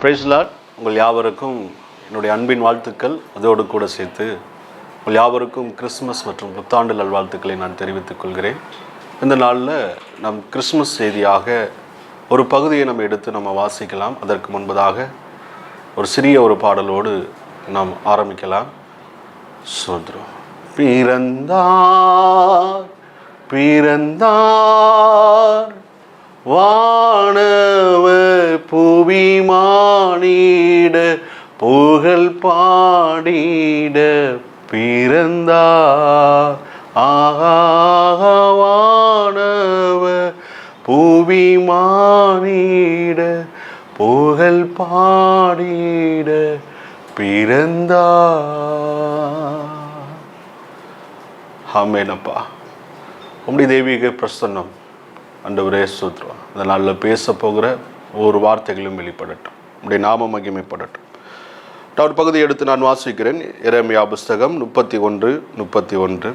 Price Lord. உங்கள் யாவருக்கும் என்னுடைய அன்பின் வாழ்த்துக்கள். அதோடு கூட சேர்த்து உங்கள் யாவருக்கும் கிறிஸ்மஸ் மற்றும் புத்தாண்டு நல்வாழ்த்துக்களை நான் தெரிவித்துக் கொள்கிறேன். இந்த நாளில் நம் கிறிஸ்மஸ் செய்தியாக ஒரு பகுதியை நம்ம எடுத்து நம்ம வாசிக்கலாம். அதற்கு முன்பதாக ஒரு சிறிய ஒரு பாடலோடு நாம் ஆரம்பிக்கலாம். சோத்ரம். பிறந்தார் பிறந்தார் வானவர் புவி மானிட புகழ் பாடிட பிறந்தார். வானவர் புவி மானிட புகழ் பாடிட பிறந்தார். ஆமெனப்பா. உம்முடைய தெய்வீக பிரசன்னம் ஆண்டவரே ஸ்தோத்திரம். இந்த நாளில் பேச போகிற ஒவ்வொரு வார்த்தைகளும் வெளிப்படட்டும். உம்முடைய நாம மகிமைப்படட்டும். ஒரு பகுதியை எடுத்து நான் வாசிக்கிறேன். எரேமியா புஸ்தகம் 31:31.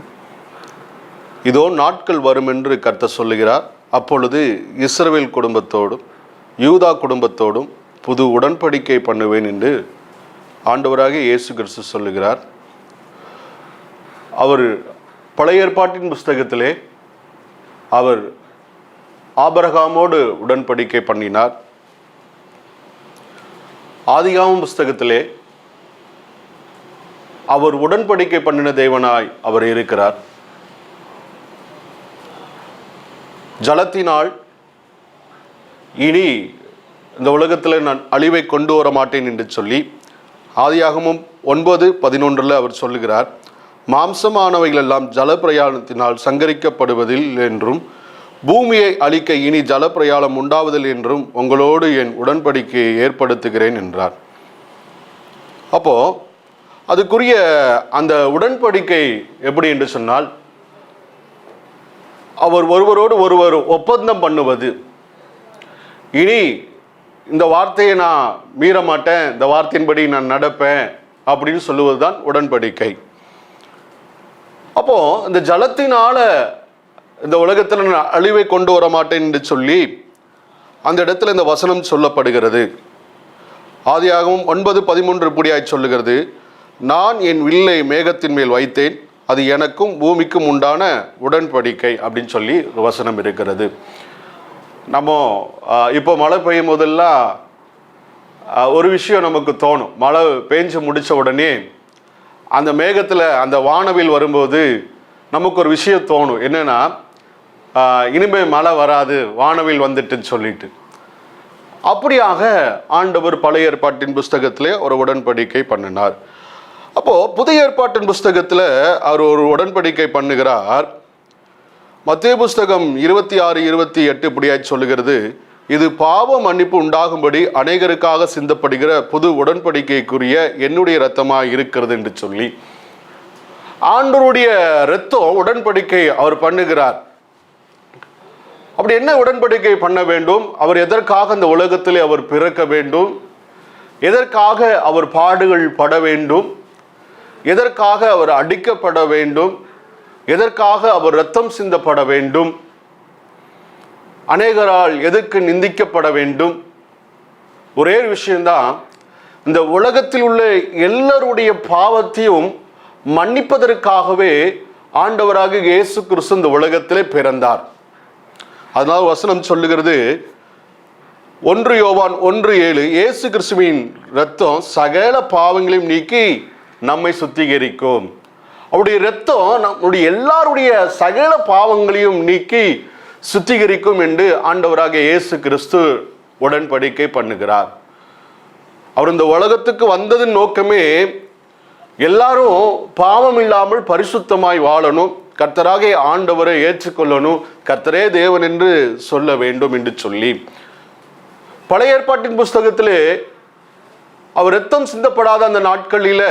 இதோ நாட்கள் வரும் என்று கர்த்தர் சொல்லுகிறார். அப்பொழுது இஸ்ரவேல் குடும்பத்தோடும் யூதா குடும்பத்தோடும் புது உடன்படிக்கை பண்ணுவேன் என்று ஆண்டவராகிய இயேசு கிறிஸ்து சொல்லுகிறார். அவர் பழைய ஏற்பாட்டின் புஸ்தகத்திலே அவர் ஆபிரகாமோடு உடன்படிக்கை பண்ணினார். ஆதியாகமம் புஸ்தகத்திலே அவர் உடன்படிக்கை பண்ணின தேவனாய் அவர் இருக்கிறார். ஜலத்தினால் இனி இந்த உலகத்தில் நான் அழிவை கொண்டு வர மாட்டேன் என்று சொல்லி ஆதியாகமம் 9:11 அவர் சொல்லுகிறார். மாம்சமானவைகள் எல்லாம் ஜலப்பிரயாணத்தினால் சங்கரிக்கப்படுவதில் என்றும் பூமியை அழிக்க இனி ஜலப்பிரயாணம் உண்டாவதில் என்றும் உங்களோடு என் உடன்படிக்கையை ஏற்படுத்துகிறேன் என்றார். அப்போ அதுக்குரிய அந்த உடன்படிக்கை எப்படி என்று சொன்னால், அவர் ஒருவரோடு ஒருவர் ஒப்பந்தம் பண்ணுவது. இனி இந்த வார்த்தையை நான் மீற மாட்டேன், இந்த வார்த்தையின்படி நான் நடப்பேன் அப்படின்னு சொல்லுவது தான் உடன்படிக்கை. அப்போ இந்த ஜலத்தினால இந்த உலகத்தில் நான் அழிவை கொண்டு வர மாட்டேன் என்று சொல்லி அந்த இடத்துல இந்த வசனம் சொல்லப்படுகிறது. ஆதியாகமம் 9:13 இப்படியாய் சொல்லுகிறது. நான் என் வில்லை மேகத்தின் மேல் வைத்தேன், அது எனக்கும் பூமிக்கும் உண்டான உடன்படிக்கை அப்படின்னு சொல்லி ஒரு வசனம் இருக்கிறது. நம்ம இப்போ மழை பெய்யும் போதெல்லாம் ஒரு விஷயம் நமக்கு தோணும். மழை பெஞ்சு முடித்த உடனே அந்த மேகத்தில் அந்த வானவில் வரும்போது நமக்கு ஒரு விஷயம் தோணும். என்னென்னா, இனிமேல் மழை வராது, வானவில் வந்துட்டுன்னு சொல்லிட்டு. அப்படியாக ஆண்டவர் பழைய ஏற்பாட்டின் புஸ்தகத்திலே ஒரு உடன்படிக்கை பண்ணினார். அப்போது புதிய ஏற்பாட்டின் புஸ்தகத்தில் அவர் ஒரு உடன்படிக்கை பண்ணுகிறார். மத்தேயு புஸ்தகம் 26:28 இப்படியாய் சொல்லுகிறது. இது பாவ மன்னிப்பு உண்டாகும்படி அநேகருக்காக சிந்தப்படுகிற புது உடன்படிக்கைக்குரிய என்னுடைய இரத்தமாக இருக்கிறது என்று சொல்லி ஆண்டவருடைய இரத்தம் உடன்படிக்கை அவர் பண்ணுகிறார். அப்படி என்ன உடன்படிக்கை பண்ண வேண்டும்? அவர் எதற்காக இந்த உலகத்திலே அவர் பிறக்க வேண்டும்? எதற்காக அவர் பாடுகள் பட வேண்டும்? எதற்காக அவர் அடிக்கப்பட வேண்டும்? எதற்காக அவர் இரத்தம் சிந்தப்பட வேண்டும்? அநேகரால் எதற்கு நிந்திக்கப்பட வேண்டும்? ஒரே விஷயம்தான், இந்த உலகத்தில் உள்ள எல்லாருடைய பாவத்தையும் மன்னிப்பதற்காகவே ஆண்டவராக இயேசு கிறிஸ்து இந்த உலகத்திலே பிறந்தார். அதனால் வசனம் சொல்லுகிறது, 1 யோவான் 1:7, இயேசு கிறிஸ்துவின் இரத்தம் சகல பாவங்களையும் நீக்கி நம்மை சுத்திகரிக்கும். அவருடைய இரத்தம் நம்முடைய எல்லாருடைய சகல பாவங்களையும் நீக்கி சுத்திகரிக்கும் என்று ஆண்டவராக இயேசு கிறிஸ்து உடன்படிக்கை பண்ணுகிறார். அவர் இந்த உலகத்துக்கு வந்ததின் நோக்கமே எல்லாரும் பாவம் இல்லாமல் பரிசுத்தமாய் வாழணும், கர்த்தராகிய ஆண்டவரை ஏற்றுக்கொள்ளணும், கர்த்தரே தேவன் என்று சொல்ல வேண்டும் என்று சொல்லி பழைய ஏற்பாட்டின் புஸ்தகத்திலே அவர் இரத்தம் சிந்தப்படாத அந்த நாட்களில்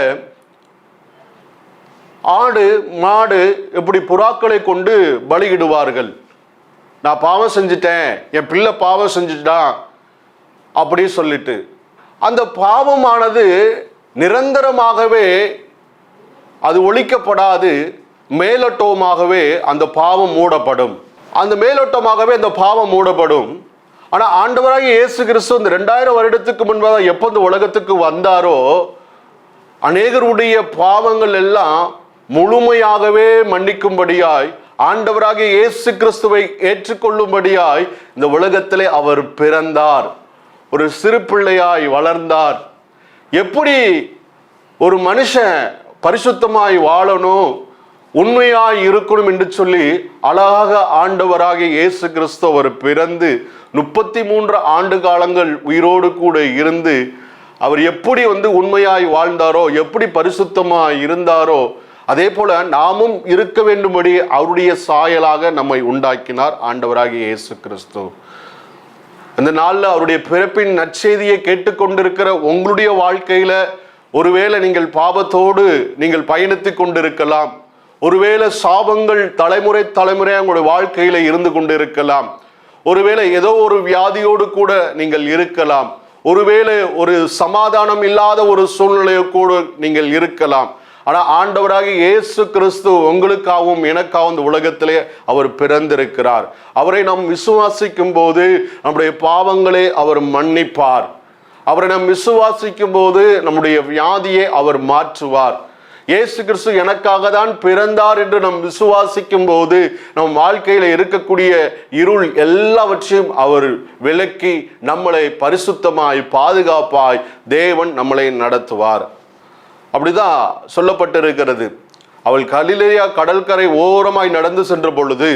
ஆடு மாடு எப்படி புறாக்களை கொண்டு பலியிடுவார்கள். நான் பாவம் செஞ்சிட்டேன், என் பிள்ளை பாவம் செஞ்சுட்டான் அப்படி சொல்லிட்டு அந்த பாவமானது நிரந்தரமாகவே அது ஒழிக்கப்படாது, மேலோட்டமாகவே அந்த பாவம் மூடப்படும். அந்த மேலோட்டமாகவே அந்த பாவம் மூடப்படும். ஆனால் ஆண்டவராகிய இயேசு கிறிஸ்து இந்த 2000 வருடத்துக்கு முன்பாக எப்போ இந்த உலகத்துக்கு வந்தாரோ அநேகருடைய பாவங்கள் எல்லாம் முழுமையாகவே மன்னிக்கும்படியாய் ஆண்டவராகிய இயேசு கிறிஸ்துவை ஏற்றுக்கொள்ளும்படியாய் இந்த உலகத்திலே அவர் பிறந்தார். ஒரு சிறு பிள்ளையாய் வளர்ந்தார். எப்படி ஒரு மனுஷன் பரிசுத்தமாய் வாழணும், உண்மையாய் இருக்கணும் என்று சொல்லி அழகாக ஆண்டவராகிய இயேசு கிறிஸ்து அவர் பிறந்து 33 ஆண்டு காலங்கள் உயிரோடு கூட இருந்து அவர் எப்படி உண்மையாய் வாழ்ந்தாரோ, எப்படி பரிசுத்தமாய் இருந்தாரோ, அதே போல நாமும் இருக்க வேண்டும்படி அவருடைய சாயலாக நம்மை உண்டாக்கினார் ஆண்டவராகிய இயேசு கிறிஸ்து. இந்த நாளில் அவருடைய பிறப்பின் நற்செய்தியை கேட்டுக்கொண்டிருக்கிற உங்களுடைய வாழ்க்கையில ஒருவேளை நீங்கள் பாவத்தோடு நீங்கள் பயணித்து கொண்டிருக்கலாம். ஒருவேளை சாபங்கள் தலைமுறையாக உங்களுடைய வாழ்க்கையில இருந்து கொண்டிருக்கலாம். ஒருவேளை ஏதோ ஒரு வியாதியோடு கூட நீங்கள் இருக்கலாம். ஒருவேளை ஒரு சமாதானம் இல்லாத ஒரு சூழ்நிலையோ கூட நீங்கள் இருக்கலாம். ஆனால் ஆண்டவராகிய இயேசு கிறிஸ்து உங்களுக்காகவும் எனக்காகவும் இந்த உலகத்திலே அவர் பிறந்திருக்கிறார். அவரை நாம் விசுவாசிக்கும் போது நம்முடைய பாவங்களை அவர் மன்னிப்பார். அவரை நாம் விசுவாசிக்கும் போது நம்முடைய வியாதியை அவர் மாற்றுவார். இயேசு கிறிஸ்து எனக்காக தான் பிறந்தார் என்று நாம் விசுவாசிக்கும் போது நம் வாழ்க்கையில இருக்கக்கூடிய இருள் எல்லாவற்றையும் அவர் விலக்கி நம்மளை பரிசுத்தமாய் பாதுகாப்பாய் தேவன் நம்மளை நடத்துவார். அப்படிதான் சொல்லப்பட்டிருக்கிறது. அவள் கலிலேயா கடற்கரை ஓரமாய் நடந்து சென்ற பொழுது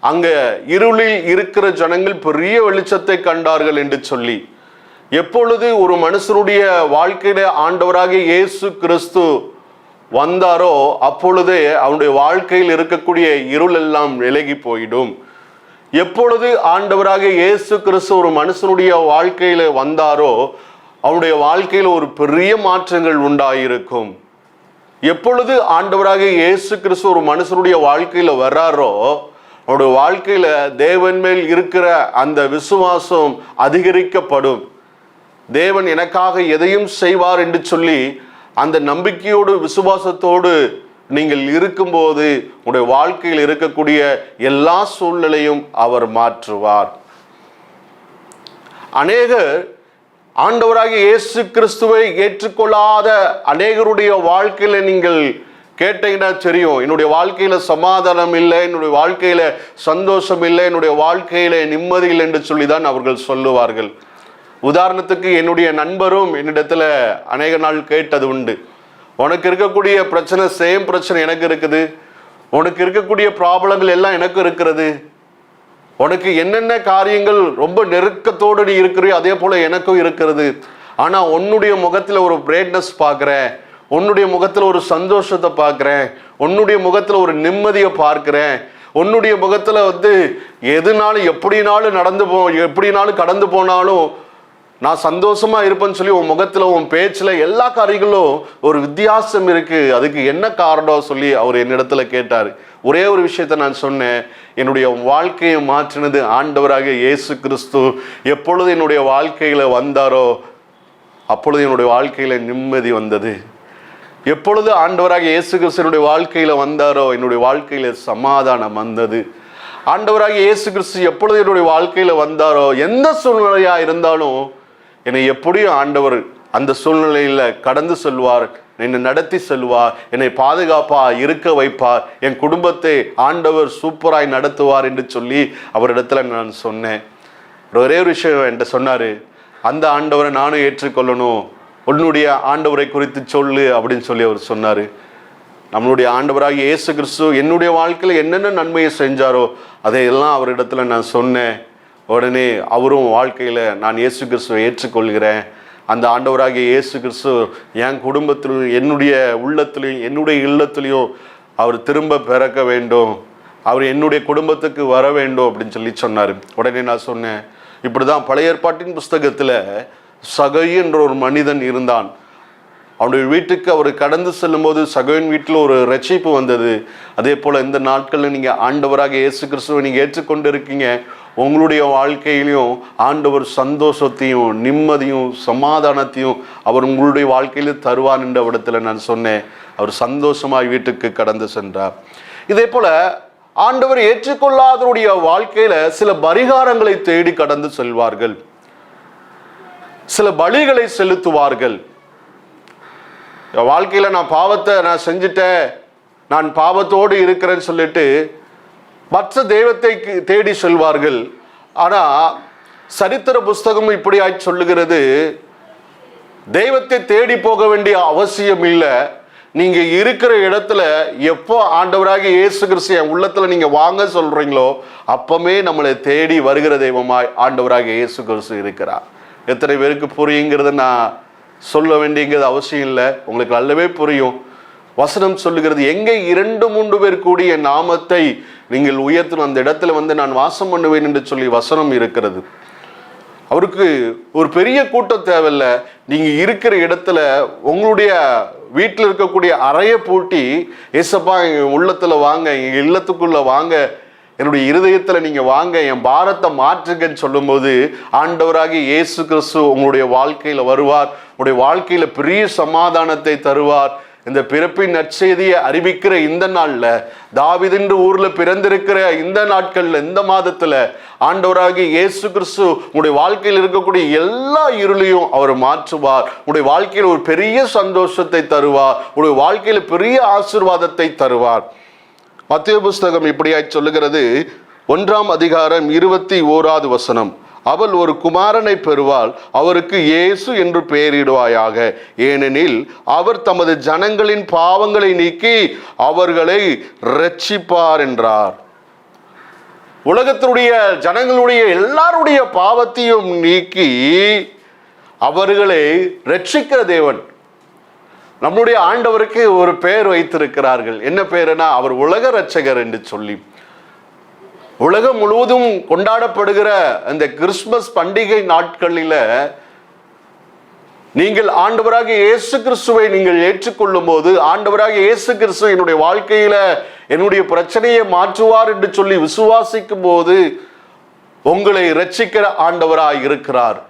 அங்க இருளில் இருக்கிற ஜனங்கள் பெரிய வெளிச்சத்தை கண்டார்கள் என்று சொல்லி, எப்பொழுது ஒரு மனுஷனுடைய வாழ்க்கையில ஆண்டவராகிய இயேசு கிறிஸ்து வந்தாரோ அப்பொழுதே அவனுடைய வாழ்க்கையில் இருக்கக்கூடிய இருள் எல்லாம் விலகி போயிடும். எப்பொழுது ஆண்டவராகிய இயேசு கிறிஸ்து ஒரு மனுஷனுடைய வாழ்க்கையில வந்தாரோ அவனுடைய வாழ்க்கையில் ஒரு பெரிய மாற்றங்கள் உண்டாயிருக்கும். எப்பொழுது ஆண்டவராகிய இயேசு கிறிஸ்து ஒரு மனுஷனுடைய வாழ்க்கையில வர்றாரோ அவனுடைய வாழ்க்கையில தேவன் மேல் இருக்கிற அந்த விசுவாசம் அதிகரிக்கப்படும். தேவன் எனக்காக எதையும் செய்வார் என்று சொல்லி அந்த நம்பிக்கையோடு விசுவாசத்தோடு நீங்கள் இருக்கும்போது உங்களுடைய வாழ்க்கையில் இருக்கக்கூடிய எல்லா சூழ்நிலையும் அவர் மாற்றுவார். அநேகர் ஆண்டவராகிய இயேசு கிறிஸ்துவை ஏற்றுக்கொள்ளாத அநேகருடைய வாழ்க்கையில நீங்கள் கேட்டீங்கன்னா தெரியும், என்னுடைய வாழ்க்கையில சமாதானம் இல்லை, என்னுடைய வாழ்க்கையில சந்தோஷம் இல்லை, என்னுடைய வாழ்க்கையில நிம்மதி இல்லை என்று சொல்லிதான் அவர்கள் சொல்லுவார்கள். உதாரணத்துக்கு என்னுடைய நண்பரும் என்னிடத்துல அநேக நாள் கேட்டது உண்டு, உனக்கு இருக்கக்கூடிய பிரச்சனை சேம் பிரச்சனை எனக்கு இருக்குது, உனக்கு இருக்கக்கூடிய ப்ராப்ளங்கள் எல்லாம் எனக்கு இருக்கிறது, உனக்கு என்னென்ன காரியங்கள் ரொம்ப நெருக்கத்தோடு நீ இருக்கிறியோ அதே போல எனக்கும் இருக்கிறது. ஆனா உன்னுடைய முகத்துல ஒரு பிரைட்னஸ் பார்க்கிறேன், உன்னுடைய முகத்துல ஒரு சந்தோஷத்தை பார்க்கிறேன், உன்னுடைய முகத்துல ஒரு நிம்மதியை பார்க்கிறேன், உன்னுடைய முகத்துல எதுனாலும் எப்படினாலும் எப்படினாலும் கடந்து போனாலும் நான் சந்தோஷமா இருப்பேன்னு சொல்லி உன் முகத்துல உன் பேச்சுல எல்லா காரியங்களும் ஒரு வித்தியாசம் இருக்கு. அதுக்கு என்ன காரணம் சொல்லி அவர் என்னிடத்துல கேட்டாரு. ஒரே ஒரு விஷயத்த நான் சொன்னேன், என்னுடைய வாழ்க்கையை மாற்றினது ஆண்டவராக இயேசு கிறிஸ்து. எப்பொழுது என்னுடைய வாழ்க்கையில வந்தாரோ அப்பொழுது என்னுடைய வாழ்க்கையில நிம்மதி வந்தது. எப்பொழுது ஆண்டவராக இயேசு கிறிஸ்து என்னுடைய வாழ்க்கையில வந்தாரோ என்னுடைய வாழ்க்கையில சமாதானம் வந்தது. ஆண்டவராக இயேசு கிறிஸ்து எப்பொழுது என்னுடைய வாழ்க்கையில வந்தாரோ எந்த சூழ்நிலையா இருந்தாலும் என்னை எப்படியும் ஆண்டவர் அந்த சூழ்நிலையில கடந்து செல்வார், என்னை நடத்தி செல்வார், என்னை பாதுகாப்பா இருக்க வைப்பார், என் குடும்பத்தை ஆண்டவர் சூப்பராய் நடத்துவார் என்று சொல்லி அவரிடத்துல நான் சொன்னேன். ஒரே ஒரு விஷயம் என்கிட்ட சொன்னாரு, அந்த ஆண்டவரை நானும் ஏற்றுக்கொள்ளணும், உன்னுடைய ஆண்டவரை குறித்து சொல்லு அப்படின்னு சொல்லி அவர் சொன்னாரு. நம்மளுடைய ஆண்டவராகிய இயேசு கிறிஸ்து என்னுடைய வாழ்க்கையில் என்னென்ன நன்மையை செஞ்சாரோ அதையெல்லாம் அவரிடத்துல நான் சொன்னேன். உடனே அவரும் வாழ்க்கையில் நான் இயேசு கிறிஸ்துவை ஏற்றுக்கொள்கிறேன், அந்த ஆண்டவராகிய இயேசு கிறிஸ்து என் குடும்பத்திலும் என்னுடைய உள்ளத்திலையும் என்னுடைய இல்லத்திலையும் அவர் திரும்ப பிறக்க வேண்டும், அவர் என்னுடைய குடும்பத்துக்கு வர வேண்டும் அப்படின்னு சொல்லி சொன்னார். உடனே நான் சொன்னேன், இப்படி தான் பழைய ஏற்பாட்டின் புஸ்தகத்தில் சகை என்ற ஒரு மனிதன் இருந்தான். அவனுடைய வீட்டுக்கு அவர் கடந்து செல்லும்போது சகோவின் வீட்டில் ஒரு ரட்சிப்பு வந்தது. அதே போல் இந்த நாட்களில் நீங்கள் ஆண்டவராக இயேசு கிறிஸ்துவை நீங்கள் ஏற்றுக்கொண்டு இருக்கீங்க, உங்களுடைய வாழ்க்கையிலையும் ஆண்டவர் சந்தோஷத்தையும் நிம்மதியும் சமாதானத்தையும் அவர் உங்களுடைய வாழ்க்கையில தருவார் என்ற இடத்துல நான் சொன்னேன். அவர் சந்தோஷமாய் வீட்டுக்கு கடந்து சென்றார். இதே போல ஆண்டவர் ஏற்றுக்கொள்ளாதவருடைய வாழ்க்கையில சில பரிகாரங்களை தேடி கடந்து செல்வார்கள், சில பலிகளை செலுத்துவார்கள். வாழ்க்கையில நான் பாவத்தை நான் செஞ்சுட்டேன், நான் பாவத்தோடு இருக்கிறேன்னு சொல்லிட்டு மற்ற தெய்வத்தை தேடி செல்வார்கள். ஆனா சரித்திர புஸ்தகம் இப்படியாய் சொல்லுகிறது, தெய்வத்தை தேடி போக வேண்டிய அவசியம் இல்லை. நீங்க இருக்கிற இடத்துல எப்போ ஆண்டவராக இயேசு கிறிஸ்து என் உள்ளத்துல நீங்க வாங்க சொல்றீங்களோ அப்பமே நம்மளை தேடி வருகிற தெய்வமாய் ஆண்டவராக இயேசு கிறிஸ்து இருக்கிறார். எத்தனை பேருக்கு புரியுங்கிறத நான் சொல்ல வேண்டியது அவசியம் இல்லை, உங்களுக்கு நல்லாவே புரியும். வசனம் சொல்லுகிறது, எங்கே 2-3 பேர் கூடிய நாமத்தை நீங்கள் உயர்த்தணும் அந்த இடத்துல நான் வாசம் பண்ணுவேன் என்று சொல்லி வசனம் இருக்கிறது. அவருக்கு ஒரு பெரிய கூட்டம் தேவையில்லை. நீங்க இருக்கிற இடத்துல உங்களுடைய வீட்டில் இருக்கக்கூடிய அறையை பூட்டி, ஏசப்பா எங்க உள்ளத்துல வாங்க, எங்க இல்லத்துக்குள்ள வாங்க, என்னுடைய இருதயத்துல நீங்க வாங்க, என் பாரத்தை மாற்றுங்கன்னு சொல்லும்போது ஆண்டவராகி இயேசு கிறிஸ்து உங்களுடைய வாழ்க்கையில வருவார், உங்களுடைய வாழ்க்கையில பெரிய சமாதானத்தை தருவார். இந்த பிறப்பின் நற்செய்தியை அறிவிக்கிற இந்த நாள்ல, தாவீது ஊர்ல பிறந்திருக்கிற இந்த நாட்கள்ல, இந்த மாதத்துல ஆண்டவராகிய இயேசு கிறிஸ்து உங்களுடைய வாழ்க்கையில் இருக்கக்கூடிய எல்லா இருளையும் அவர் மாற்றுவார். உங்களுடைய வாழ்க்கையில் ஒரு பெரிய சந்தோஷத்தை தருவார், உங்களுடைய வாழ்க்கையில பெரிய ஆசீர்வாதத்தை தருவார். மத்தேயு புஸ்தகம் இப்படியாய் சொல்லுகிறது, 1ஆம் அதிகாரம் 21வது வசனம், அவள் ஒரு குமாரனை பெறுவாள், அவருக்கு இயேசு என்று பெயரிடுவாயாக, ஏனெனில் அவர் தமது ஜனங்களின் பாவங்களை நீக்கி அவர்களை இரட்சிப்பார் என்றார். உலகத்தினுடைய ஜனங்களுடைய எல்லாருடைய பாவத்தையும் நீக்கி அவர்களை இரட்சிக்கிற தேவன். நம்முடைய ஆண்டவருக்கு ஒரு பெயர் வைத்திருக்கிறார்கள். என்ன பெயர்னா, அவர் உலக இரட்சகர் என்று சொல்லி. உலகம் முழுவதும் கொண்டாடப்படுகிற அந்த கிறிஸ்துமஸ் பண்டிகை நாட்களில நீங்கள் ஆண்டவராக இயேசு கிறிஸ்துவை நீங்கள் ஏற்றுக்கொள்ளும் போது, ஆண்டவராக இயேசு கிறிஸ்து என்னுடைய வாழ்க்கையில என்னுடைய பிரச்சனையை மாற்றுவார் என்று சொல்லி விசுவாசிக்கும் போது உங்களை இரட்சிக்கிற ஆண்டவராக இருக்கிறார்.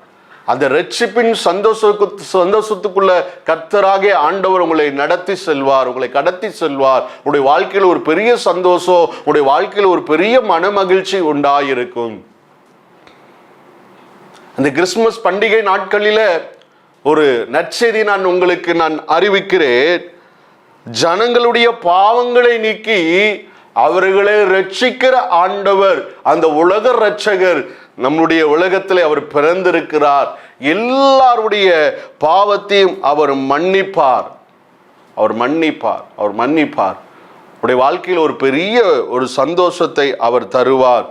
அந்த இரட்சிப்பின் சந்தோஷத்துக்குள்ள கர்த்தராக ஆண்டவர் உங்களை நடத்தி செல்வார், உங்களை கடத்தி செல்வார். உங்களுடைய வாழ்க்கையில் ஒரு பெரிய சந்தோஷம், உங்களுடைய வாழ்க்கையில் ஒரு பெரிய மன மகிழ்ச்சி உண்டாயிருக்கும். அந்த கிறிஸ்துமஸ் பண்டிகை நாட்களில ஒரு நற்செய்தி உங்களுக்கு நான் அறிவிக்கிறேன். ஜனங்களுடைய பாவங்களை நீக்கி அவர்களை ரட்சிக்கிற ஆண்டவர், அந்த உலக இரட்சகர் நம்முடைய உலகத்தில் அவர் பிறந்திருக்கிறார். எல்லாருடைய பாவத்தையும் அவர் மன்னிப்பார், அவர் மன்னிப்பார், அவர் மன்னிப்பார். உடைய வாழ்க்கையில் ஒரு பெரிய ஒரு சந்தோஷத்தை அவர் தருவார்.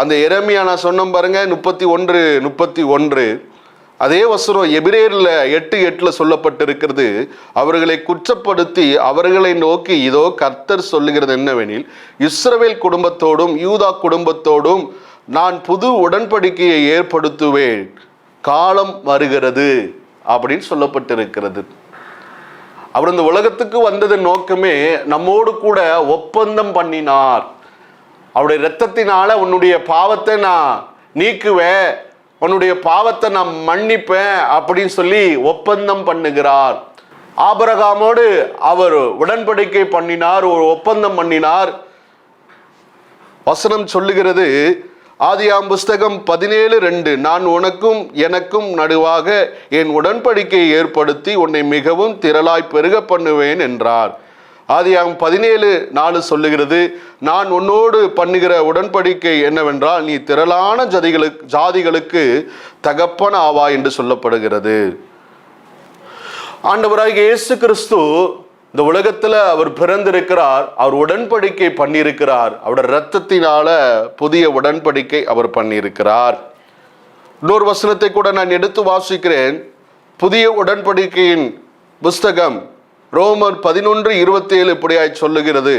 அந்த எரேமியா நான் சொன்ன பாருங்க, 31:31 அதே வசனம் எபிரேயர்ல 8:8 சொல்லப்பட்டிருக்கிறது. அவர்களை குற்றப்படுத்தி அவர்களை நோக்கி, இதோ கர்த்தர் சொல்லுகிறது என்னவெனில், இஸ்ரவேல் குடும்பத்தோடும் யூதா குடும்பத்தோடும் நான் புது உடன்படிக்கையை ஏற்படுத்துவேன், காலம் வருகிறது அப்படின்னு சொல்லப்பட்டிருக்கிறது. அவர் இந்த உலகத்துக்கு வந்ததன் நோக்கமே நம்மோடு கூட ஒப்பந்தம் பண்ணினார். அவருடைய இரத்தத்தினால உன்னுடைய பாவத்தை நான் நீக்குவேன், உன்னுடைய பாவத்தை நான் மன்னிப்பேன் அப்படின்னு சொல்லி ஒப்பந்தம் பண்ணுகிறார். ஆபிரகாமோடு அவர் உடன்படிக்கை பண்ணினார், ஒரு ஒப்பந்தம் பண்ணினார். வசனம் சொல்லுகிறது, ஆதியாம் புஸ்தகம் 17:2, நான் உனக்கும் எனக்கும் நடுவாக என் உடன்படிக்கையை ஏற்படுத்தி உன்னை மிகவும் திரளாய் பெருக பண்ணுவேன் என்றார். ஆதியாம் 17:4 சொல்லுகிறது, நான் உன்னோடு பண்ணுகிற உடன்படிக்கை என்னவென்றால், நீ திரளான ஜாதிகளுக்கு தகப்பன் ஆவா என்று சொல்லப்படுகிறது. ஆண்டவராகிய இயேசு கிறிஸ்து இந்த உலகத்துல அவர் பிறந்திருக்கிறார், அவர் உடன்படிக்கை பண்ணியிருக்கிறார், அவருடைய இரத்தத்தினால புதிய உடன்படிக்கை அவர் பண்ணியிருக்கிறார். இன்னொரு வசனத்தை கூட நான் எடுத்து வாசிக்கிறேன். புதிய உடன்படிக்கையின் புஸ்தகம் ரோமர் 11:27 இப்படியாய் சொல்லுகிறது,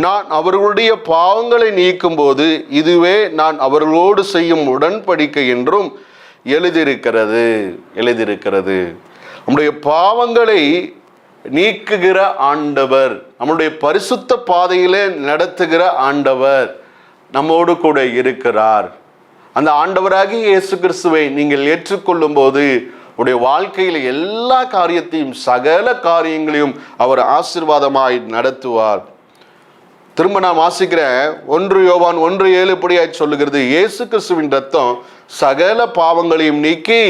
நான் அவர்களுடைய பாவங்களை நீக்கும் போது இதுவே நான் அவர்களோடு செய்யும் உடன்படிக்கை என்றும் எழுதியிருக்கிறது. நம்முடைய பாவங்களை நீக்குகிற ஆண்டவர், நம்முடைய பரிசுத்த பாதையிலே நடத்துகிற ஆண்டவர் நம்மோடு கூட இருக்கிறார். அந்த ஆண்டவராகிய இயேசு கிறிஸ்துவை நீங்கள் ஏற்றுக்கொள்ளும் போது உடைய வாழ்க்கையில் எல்லா காரியத்தையும், சகல காரியங்களையும் அவர் ஆசீர்வாதமாய் நடத்துவார். திரும்ப நான் வாசிக்கிறேன். 1 யோவான் 1:7 இப்படியாய் சொல்லுகிறது, இயேசு கிறிஸ்துவின் ரத்தம் சகல பாவங்களையும் நீக்கி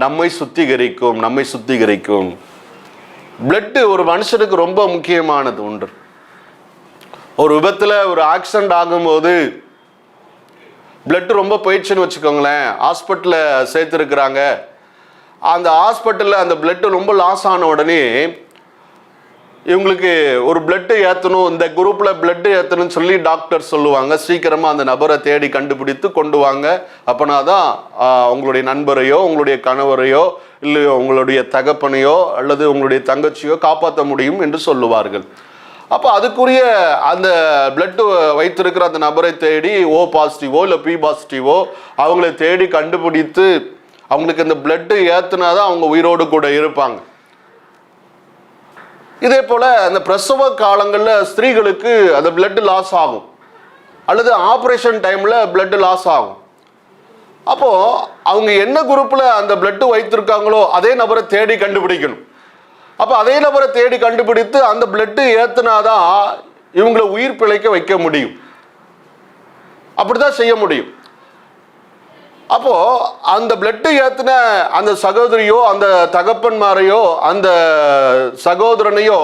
நம்மை சுத்திகரிக்கும். பிளட் ஒரு மனுஷனுக்கு ரொம்ப முக்கியமானது ஒன்று. ஒரு விபத்தில் ஒரு ஆக்சிடென்ட் ஆகும்போது பிளட் ரொம்ப போயிடுச்சுன்னு வச்சுக்கோங்களேன், ஹாஸ்பிட்டலில் சேர்த்துருக்குறாங்க. அந்த ஹாஸ்பிட்டலில் அந்த பிளட் ரொம்ப லாஸ் ஆன உடனே இவங்களுக்கு ஒரு பிளட்டு ஏற்றணும், இந்த குரூப்பில் பிளட்டு ஏற்றணும்னு சொல்லி டாக்டர் சொல்லுவாங்க. சீக்கிரமாக அந்த நபரை தேடி கண்டுபிடித்து கொண்டு வாங்க, அப்போனா தான் உங்களுடைய நண்பரையோ உங்களுடைய கணவரையோ இல்லை உங்களுடைய தகப்பனையோ அல்லது உங்களுடைய தங்கச்சியோ காப்பாற்ற முடியும் என்று சொல்லுவார்கள். அப்போ அதுக்குரிய அந்த பிளட்டு வைத்திருக்கிற அந்த நபரை தேடி O பாசிட்டிவோ இல்லை P பாசிட்டிவோ அவங்களை தேடி கண்டுபிடித்து அவங்களுக்கு இந்த பிளட்டு ஏற்றுனா தான் அவங்க உயிரோடு கூட இருப்பாங்க. இதே போல் அந்த பிரசவ காலங்களில் ஸ்திரீகளுக்கு அந்த பிளட் லாஸ் ஆகும், அல்லது ஆப்ரேஷன் டைமில் பிளட் லாஸ் ஆகும். அப்போது அவங்க என்ன குரூப்பில் அந்த பிளட்டு வைத்திருக்காங்களோ அதே நபரை தேடி கண்டுபிடிக்கணும். அப்போ அதே நபரை தேடி கண்டுபிடித்து அந்த பிளட்டு ஏற்றுனாதான் இவங்களை உயிர் பிழைக்க வைக்க முடியும். அப்படிதான் செய்ய முடியும். அப்போ அந்த பிளட்டு ஏற்றின அந்த சகோதரியோ அந்த தகப்பன்மாரையோ அந்த சகோதரனையோ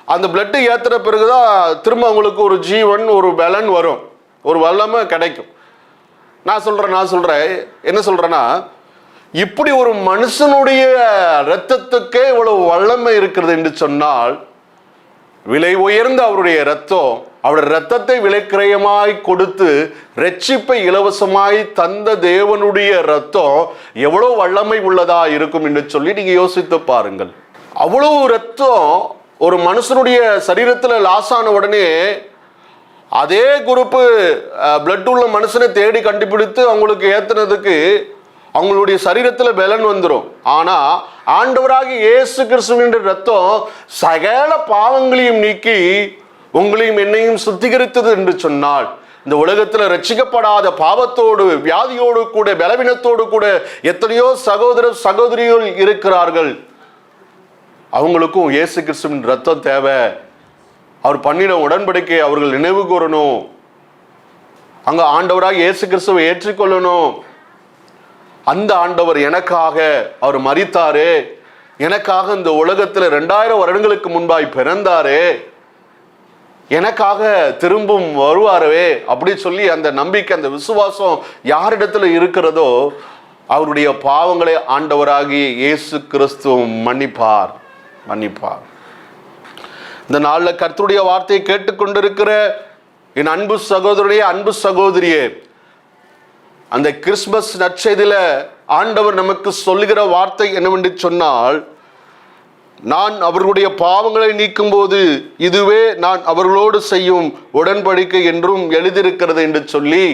அந்த பிளட்டு ஏற்றின பிறகுதான் திரும்ப அவங்களுக்கு ஒரு ஜீவன், ஒரு பலன் வரும், ஒரு வல்லமை கிடைக்கும். நான் சொல்றேன் என்ன சொல்றேன்னா, இப்படி ஒரு மனுஷனுடைய இரத்தத்துக்கே இவ்வளவு வல்லமை இருக்கிறது என்று சொன்னால், விலை உயர்ந்த அவருடைய இரத்தம், அவருடைய இரத்தத்தை விலைக்கிரயமாய் கொடுத்து ரட்சிப்பை இலவசமாய் தந்த தேவனுடைய இரத்தம் எவ்வளவு வல்லமை உள்ளதா இருக்கும் என்று சொல்லி நீங்க யோசித்து பாருங்கள். அவ்வளவு இரத்தம் ஒரு மனுஷனுடைய சரீரத்தில் லாஸ் ஆன உடனே அதே குரூப்பு பிளட் உள்ள மனுஷனை தேடி கண்டுபிடித்து அவங்களுக்கு ஏத்துனதுக்கு அவங்களுடைய சரீரத்தில் பலன் வந்துடும். ஆனா ஆண்டவராகிய இயேசு கிறிஸ்துவின் இரத்தம் சகல பாவங்களையும் நீக்கி உங்களையும் என்னையும் சுத்திகரித்தது என்று சொன்னால், இந்த உலகத்தில் ரட்சிக்கப்படாத பாவத்தோடு வியாதியோடு கூட பலவீனத்தோடு கூட எத்தனையோ சகோதரிகள் இருக்கிறார்கள். அவங்களுக்கும் இயேசு கிறிஸ்துவின் இரத்தம் தேவை. அவர் பண்ணின உடன்படிக்கை அவர்கள் நினைவு கூறணும். அங்க ஆண்டவராக இயேசு கிறிஸ்துவை ஏற்றுக்கொள்ளணும். அந்த ஆண்டவர் எனக்காக அவர் மரித்தாரே, எனக்காக இந்த உலகத்தில் 2000 வருடங்களுக்கு முன்பாய் பிறந்தாரே, எனக்காக திரும்பவும் வருவாரவே அப்படி சொல்லி அந்த நம்பிக்கை, அந்த விசுவாசம் யாரிடத்துல இருக்கிறதோ அவருடைய பாவங்களை ஆண்டவராகிய இயேசு கிறிஸ்து மன்னிப்பார். இந்த நாளில் கர்த்தருடைய வார்த்தையை கேட்டுக்கொண்டிருக்கிற என் அன்பு சகோதரனே, அன்பு சகோதரியே, அந்த கிறிஸ்துமஸ் நற்செய்தியில ஆண்டவர் நமக்கு சொல்லுகிற வார்த்தை என்னவென்று சொன்னால், நான் அவர்களுடைய பாவங்களை நீக்கும் போது இதுவே நான் அவர்களோடு செய்யும் உடன்படிக்கை என்றும் எழுதியிருக்கிறது என்று சொல்லி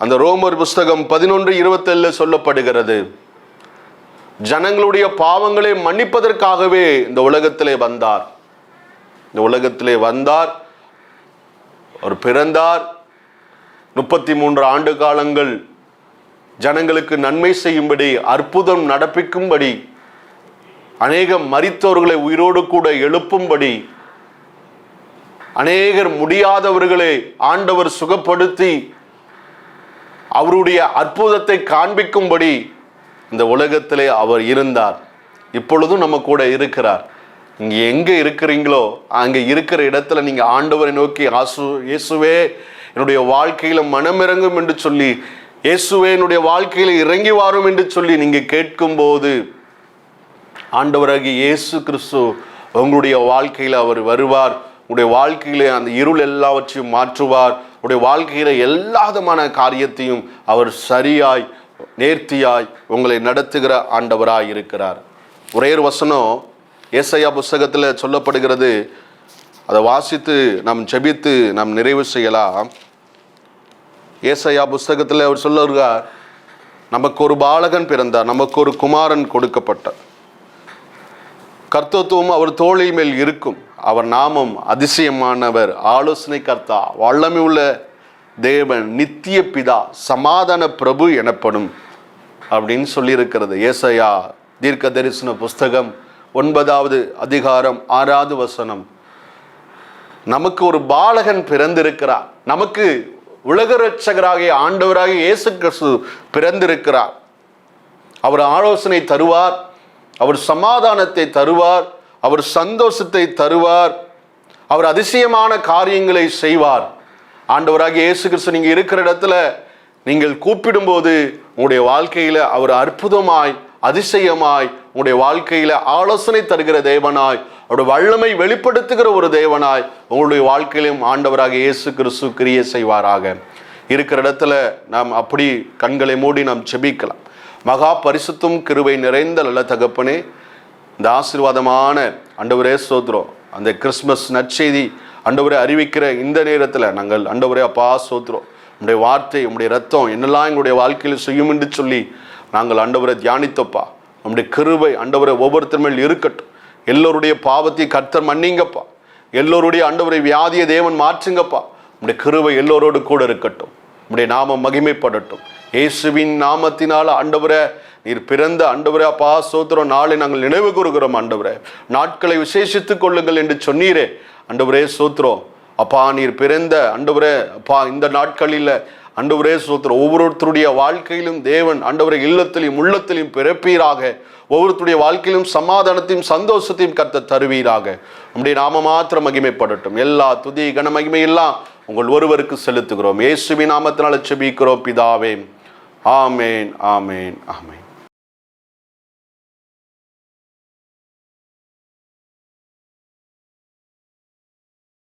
அந்த ரோமர் புஸ்தகம் 11:27 சொல்லப்படுகிறது. ஜனங்களுடைய பாவங்களை மன்னிப்பதற்காகவே இந்த உலகத்திலே வந்தார். அவர் பிறந்தார். 33 ஆண்டு காலங்கள் ஜனங்களுக்கு நன்மை செய்யும்படி, அற்புதம் நடப்பிக்கும்படி, அநேகம் மரித்தவர்களை உயிரோடு கூட எழுப்பும்படி, அநேகர் முடியாதவர்களை ஆண்டவர் சுகப்படுத்தி அவருடைய அற்புதத்தை காண்பிக்கும்படி இந்த உலகத்திலே அவர் இருந்தார். இப்பொழுதும் நம்ம கூட இருக்கிறார். இங்கே எங்கே இருக்கிறீங்களோ அங்கே இருக்கிற இடத்துல நீங்கள் ஆண்டவரை நோக்கி இயேசுவே என்னுடைய வாழ்க்கையில் மனமிறங்கும் என்று சொல்லி, இயேசுவே என்னுடைய வாழ்க்கையில் இறங்கி வாரும் என்று சொல்லி நீங்கள் கேட்கும்போது ஆண்டவராகிய இயேசு கிறிஸ்து உங்களுடைய வாழ்க்கையில் அவர் வருவார். உங்களுடைய வாழ்க்கையில அந்த இருள் எல்லாவற்றையும் மாற்றுவார். உங்களுடைய வாழ்க்கையில எல்லா விதமான காரியத்தையும் அவர் சரியாய் நேர்த்தியாய் உங்களை நடத்துகிற ஆண்டவராய் இருக்கிறார். ஒரே ஒரு வசனம் ஏசாயா புஸ்தகத்தில் சொல்லப்படுகிறது. அதை வாசித்து நாம் ஜெபித்து நாம் நிறைவு செய்யலாம். ஏசாயா புஸ்தகத்தில் அவர் சொல்லுகிறார், நமக்கு ஒரு பாலகன் பிறந்தார், நமக்கு ஒரு குமாரன் கொடுக்கப்பட்டார், கர்த்தத்துவம் அவர் தோளை மேல் இருக்கும், அவர் நாமம் அதிசயமானவர், ஆலோசனை கர்த்தா, வல்லமை உள்ள தேவன், நித்திய பிதா, சமாதான பிரபு எனப்படும் அப்படின்னு சொல்லியிருக்கிறது. ஏசாயா தீர்க்க தரிசன புஸ்தகம் 9வது அதிகாரம் 6வது வசனம். நமக்கு ஒரு பாலகன் பிறந்திருக்கிறார். நமக்கு உலக இரட்சகராகிய ஆண்டவராகிய இயேசு கிறிஸ்து பிறந்திருக்கிறார். அவர் ஆலோசனை தருவார், அவர் சமாதானத்தை தருவார், அவர் சந்தோஷத்தை தருவார், அவர் அதிசயமான காரியங்களை செய்வார். ஆண்டவராகிய இயேசு கிறிஸ்து நீங்க இருக்கிற இடத்துல நீங்கள் கூப்பிடும்போது உங்களுடைய வாழ்க்கையில அவர் அற்புதமாய் அதிசயமாய் உங்களுடைய வாழ்க்கையில ஆலோசனை தருகிற தேவனாய், அவருடைய வல்லமை வெளிப்படுத்துகிற ஒரு தேவனாய் உங்களுடைய வாழ்க்கையிலும் ஆண்டவராகிய இயேசு கிறிஸ்து கிரியை செய்வாராக. இருக்கிற இடத்துல நாம் அப்படி கண்களை மூடி நாம் ஜெபிக்கலாம். மகா பரிசுத்தும் கிருபை நிறைந்த நல்ல தகப்பனே, இந்த ஆசீர்வாதமான ஆண்டவரே ஸ்தோத்திரம், அந்த கிறிஸ்மஸ் நற்செய்தி ஆண்டவரே அறிவிக்கிற இந்த நேரத்தில் நாங்கள் ஆண்டவரே அப்பா ஸ்தோத்திரம், உங்களுடைய வார்த்தை உங்களுடைய ரத்தம் என்னெல்லாம் எங்களுடைய வாழ்க்கையில் செய்யும் என்று சொல்லி நாங்கள் ஆண்டவரை தியானித்தப்பா. நம்முடைய கிருபை ஆண்டவரை ஒவ்வொருத்தர் மேல் இருக்கட்டும். எல்லோருடைய பாவத்தை கர்த்தர் மன்னிங்கப்பா. எல்லோருடைய ஆண்டவரை வியாதியை தேவன் மாற்றுங்கப்பா. உங்களுடைய கிருபை எல்லோரோடு கூட இருக்கட்டும். உங்களுடைய நாமம் மகிமைப்படட்டும். இயேசுவின் நாமத்தினால் ஆண்டவரே நீர் பிறந்த ஆண்டவரே அப்பா ஸ்தோத்திரம் நாளை நாங்கள் நினைவு கூறுகிறோம். ஆண்டவரே நாட்களை விசேஷித்துக் கொள்ளுங்கள் என்று சொன்னீரே ஆண்டவரே ஸ்தோத்திரம். அப்பா நீர் பிறந்த ஆண்டவரே அப்பா இந்த நாட்களில் ஆண்டவரே ஸ்தோத்திரம் ஒவ்வொருத்தருடைய வாழ்க்கையிலும் தேவன் ஆண்டவரே இல்லத்திலையும் உள்ளத்திலையும் பிறப்பீராக. ஒவ்வொருத்தருடைய வாழ்க்கையிலும் சமாதானத்தையும் சந்தோஷத்தையும் கர்த்தர் தருவீராக. நம்முடைய நாம மாத்திரம் மகிமைப்படட்டும். எல்லா துதி கன மகிமையெல்லாம் உங்கள் ஒருவருக்கு செலுத்துகிறோம். இயேசுவின் நாமத்தினால ஜெபிக்கிறோம் பிதாவே. ஆமேன், ஆமேன், ஆமேன்.